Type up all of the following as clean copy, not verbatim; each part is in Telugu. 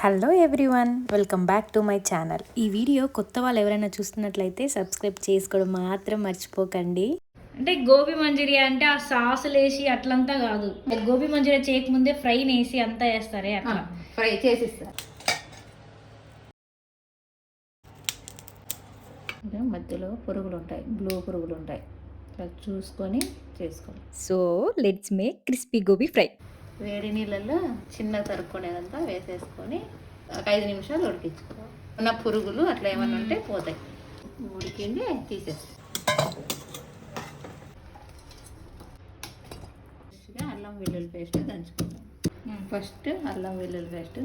Hello everyone, welcome back to my channel. ఈ వీడియో కొత్త వాళ్ళు ఎవరైనా చూస్తున్నట్లయితే సబ్స్క్రైబ్ చేసుకోవడం మాత్రం మర్చిపోకండి. అంటే గోబీ మంచూరియా అంటే ఆ సాసులు వేసి అట్లంతా కాదు, గోబీ మంచూరియా చేయకముందే ఫ్రై వేసి అంతా వేస్తారే అట్లా ఫ్రై చేసిస్తారు. మధ్యలో పురుగులు ఉంటాయి, బ్లూ పురుగులు ఉంటాయి, చూసుకొని చేసుకోవాలి. So let's make crispy gobi fry. వేడి నీళ్ళల్లో చిన్న తరుక్కునేదంతా వేసేసుకొని ఒక 5 నిమిషాలు ఉడికించుకోవాలి. ఉన్న పురుగులు అట్లా ఏమన్నా ఉంటే పోతాయి. ఉడికింది తీసేస్తాం. అల్లం వెల్లుల్లి పేస్ట్ దంచుకుంటాం. ఫస్ట్ అల్లం వెల్లుల్లి పేస్ట్,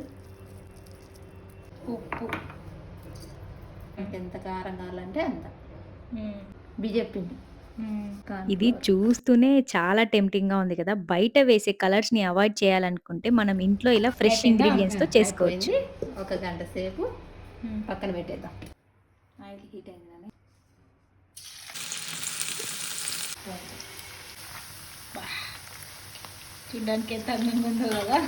ఉప్పు, ఎంత కారం కావాలంటే అంత, బియ్యం పిండి. ఇది చూస్తూనే చాలా టెంప్టింగ్ గా ఉంది కదా. బయట వేసే కలర్స్ ని అవాయిడ్ చేయాలనుకుంటే మనం ఇంట్లో ఇలా ఫ్రెష్ ఇంగ్రీడియంట్స్ తో చేసుకోవచ్చు. ఒక గంట సేపు పక్కన పెట్టేద్దాం. ఆయిల్ హీట్ అయిందని చూడడానికి ఎంత అందంగా ఉందో కదా.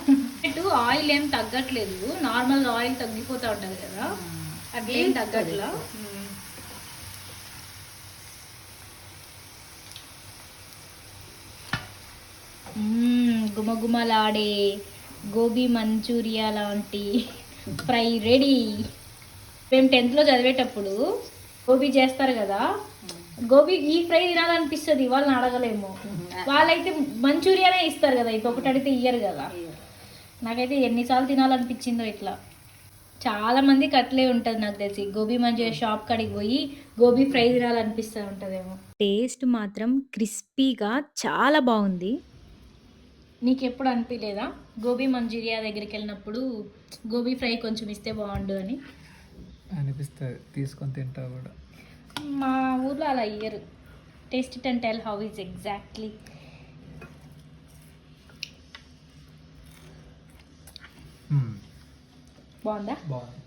ఇటు ఆయిల్ ఏం తగ్గట్లేదు, నార్మల్ ఆయిల్ తగ్గిపోతూ ఉంటుంది కదా, అట్లేం తగ్గట్లా. గుమగుమలాడే గోబీ మంచూరియా లాంటి ఫ్రై రెడీ. మేము 10th చదివేటప్పుడు గోబీ చేస్తారు కదా, గోబీ ఈ ఫ్రై తినాలనిపిస్తుంది, వాళ్ళని అడగలేము. వాళ్ళైతే మంచూరియానే ఇస్తారు కదా, ఇంకొకటి అడిగితే ఇయ్యరు కదా. నాకైతే ఎన్నిసార్లు తినాలనిపించిందో ఇట్లా. చాలా మందికి అట్లే ఉంటుంది నాకు తెలిసి, గోబీ మంచూరియా షాప్ కాడికి పోయి గోబీ ఫ్రై తినాలనిపిస్తూ ఉంటుందేమో. టేస్ట్ మాత్రం క్రిస్పీగా చాలా బాగుంది. నీకు ఎప్పుడు అనిపించలేదా గోబీ మంచూరియా దగ్గరికి వెళ్ళినప్పుడు గోబీ ఫ్రై కొంచెం ఇస్తే బాగుండు అని? అనిపిస్తుంది, తీసుకొని తింటా కూడా. మా ఊర్లో అలా ఇయ్యరు. Taste it and tell how is exactly. మ్మ్. బాగుందా? బాగుంది.